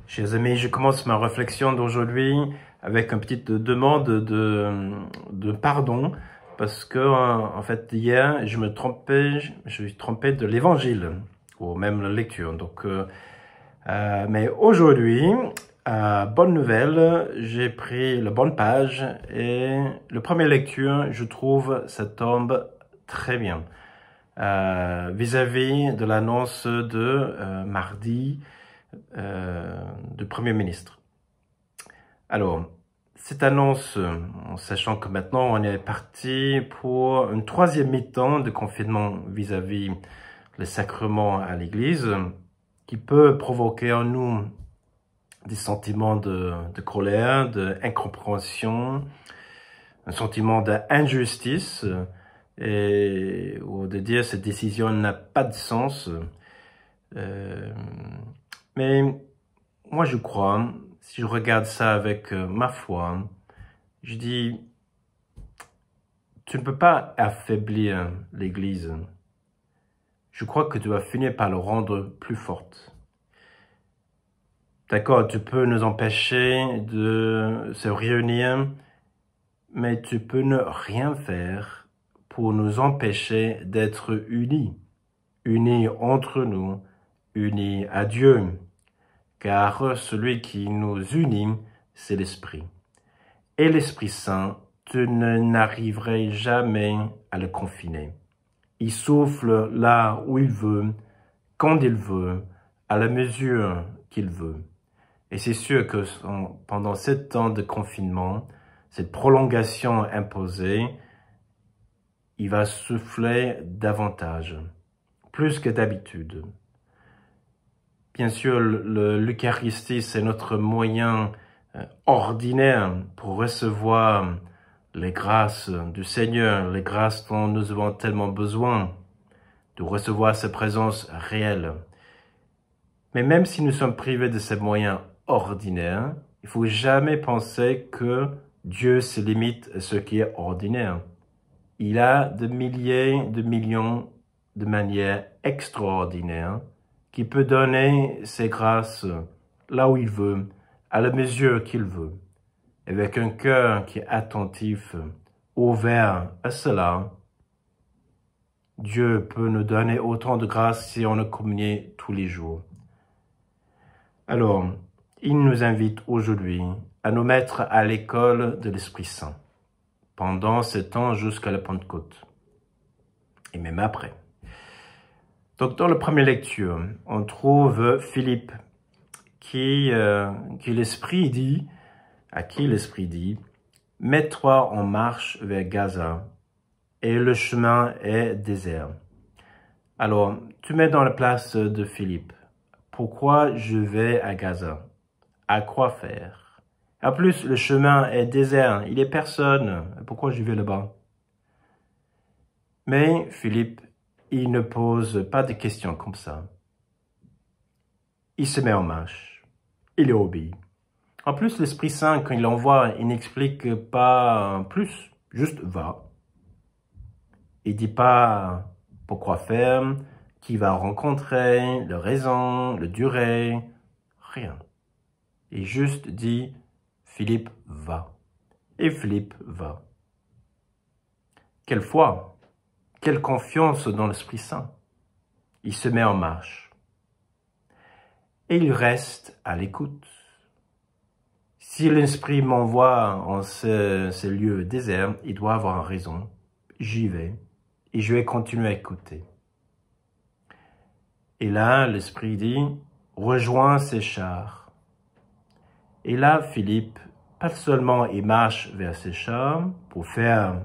Chers amis, je commence ma réflexion d'aujourd'hui avec une petite demande de pardon parce que en fait hier je suis trompé de l'évangile ou même la lecture. Mais aujourd'hui, bonne nouvelle, j'ai pris la bonne page et la première lecture, je trouve, ça tombe très bien vis-à-vis de l'annonce de mardi du Premier ministre. Alors, cette annonce, en sachant que maintenant on est parti pour une troisième mi-temps de confinement vis-à-vis les sacrements à l'Église, qui peut provoquer en nous des sentiments de colère, d'incompréhension, un sentiment d'injustice, ou de dire cette décision n'a pas de sens. Mais moi je crois, si je regarde ça avec ma foi, je dis, tu ne peux pas affaiblir l'Église. Je crois que tu vas finir par le rendre plus forte. D'accord, tu peux nous empêcher de se réunir, mais tu peux ne rien faire pour nous empêcher d'être unis. Unis entre nous, unis à Dieu. Car celui qui nous unit, c'est l'Esprit. Et l'Esprit Saint, tu n'arriverais jamais à le confiner. Il souffle là où il veut, quand il veut, à la mesure qu'il veut. Et c'est sûr que pendant 7 ans de confinement, cette prolongation imposée, il va souffler davantage, plus que d'habitude. Bien sûr, l'Eucharistie, c'est notre moyen ordinaire pour recevoir les grâces du Seigneur, les grâces dont nous avons tellement besoin, de recevoir sa présence réelle. Mais même si nous sommes privés de ces moyens ordinaires, il ne faut jamais penser que Dieu se limite à ce qui est ordinaire. Il a de milliers, de millions de manières extraordinaires qui peut donner ses grâces là où il veut, à la mesure qu'il veut, avec un cœur qui est attentif, ouvert à cela. Dieu peut nous donner autant de grâce si on le communie tous les jours. Alors, il nous invite aujourd'hui à nous mettre à l'école de l'Esprit Saint, pendant ce temps jusqu'à la Pentecôte, et même après. Donc, dans la première lecture, on trouve Philippe, à qui l'Esprit dit, mets-toi en marche vers Gaza, et le chemin est désert. Alors, tu mets dans la place de Philippe. Pourquoi je vais à Gaza? À quoi faire? En plus, le chemin est désert, il n'y a personne. Pourquoi je vais là-bas? Mais Philippe, il ne pose pas de questions comme ça. Il se met en marche. Il est obéit. En plus, l'Esprit Saint, quand il l'envoie, il n'explique pas plus, juste va. Il dit pas pourquoi faire, qui va rencontrer, le raison, le durée, rien. Il juste dit, Philippe va. Et Philippe va. Quelle foi, quelle confiance dans l'Esprit Saint. Il se met en marche. Et il reste à l'écoute. Si l'Esprit m'envoie en ces lieux déserts, il doit avoir raison. J'y vais et je vais continuer à écouter. Et là, l'Esprit dit, rejoins ces chars. Et là, Philippe, pas seulement il marche vers ses chars pour faire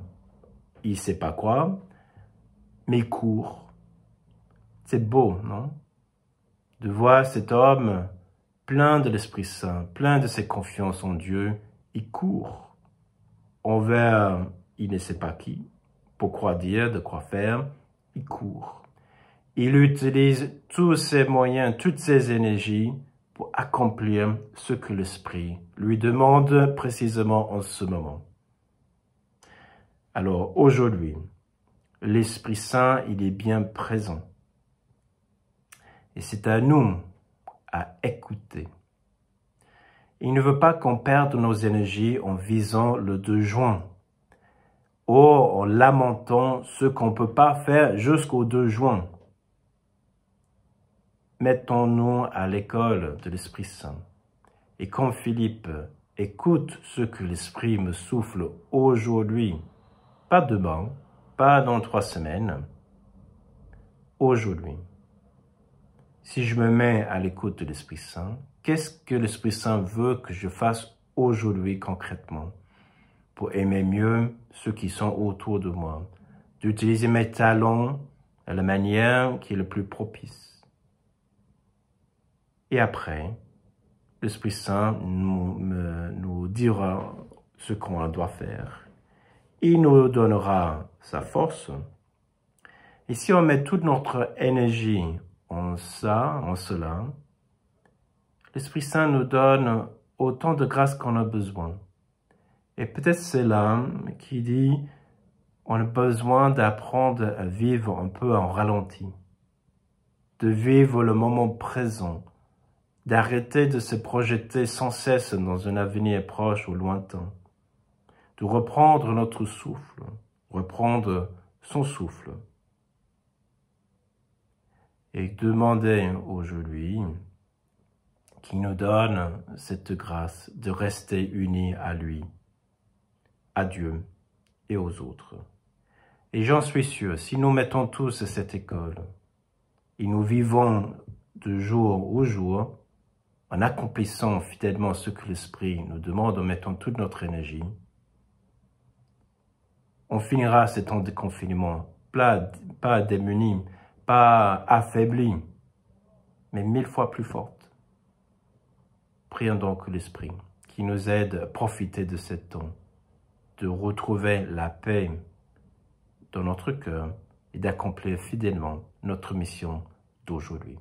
il sait pas quoi, mais il court. C'est beau, non? De voir cet homme plein de l'Esprit Saint, plein de ses confiances en Dieu, il court envers il ne sait pas qui, pourquoi dire, de quoi faire, il court. Il utilise tous ses moyens, toutes ses énergies pour accomplir ce que l'Esprit lui demande précisément en ce moment. Alors aujourd'hui, l'Esprit Saint, il est bien présent. Et c'est à nous à écouter. Il ne veut pas qu'on perde nos énergies en visant le 2 juin. Ou en lamentant ce qu'on ne peut pas faire jusqu'au 2 juin. Mettons-nous à l'école de l'Esprit Saint. Et comme Philippe, écoute ce que l'Esprit me souffle aujourd'hui. Pas demain, pas dans 3 semaines. Aujourd'hui. Si je me mets à l'écoute de l'Esprit Saint, qu'est-ce que l'Esprit Saint veut que je fasse aujourd'hui concrètement pour aimer mieux ceux qui sont autour de moi, d'utiliser mes talents à la manière qui est le plus propice. Et après, l'Esprit Saint nous dira ce qu'on doit faire. Il nous donnera sa force. Et si on met toute notre énergie en cela, l'Esprit Saint nous donne autant de grâce qu'on a besoin. Et peut-être c'est là qui dit on a besoin d'apprendre à vivre un peu en ralenti, de vivre le moment présent, d'arrêter de se projeter sans cesse dans un avenir proche ou lointain, de reprendre notre souffle, reprendre son souffle, et demander aujourd'hui qu'il nous donne cette grâce de rester unis à lui, à Dieu et aux autres. Et j'en suis sûr, si nous mettons tous à cette école, et nous vivons de jour au jour, en accomplissant fidèlement ce que l'Esprit nous demande, en mettant toute notre énergie, on finira ce temps de confinement, pas démunis, pas affaiblis, mais 1000 fois plus forte. Prions donc l'Esprit qui nous aide à profiter de ce temps, de retrouver la paix dans notre cœur et d'accomplir fidèlement notre mission d'aujourd'hui.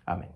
Amen.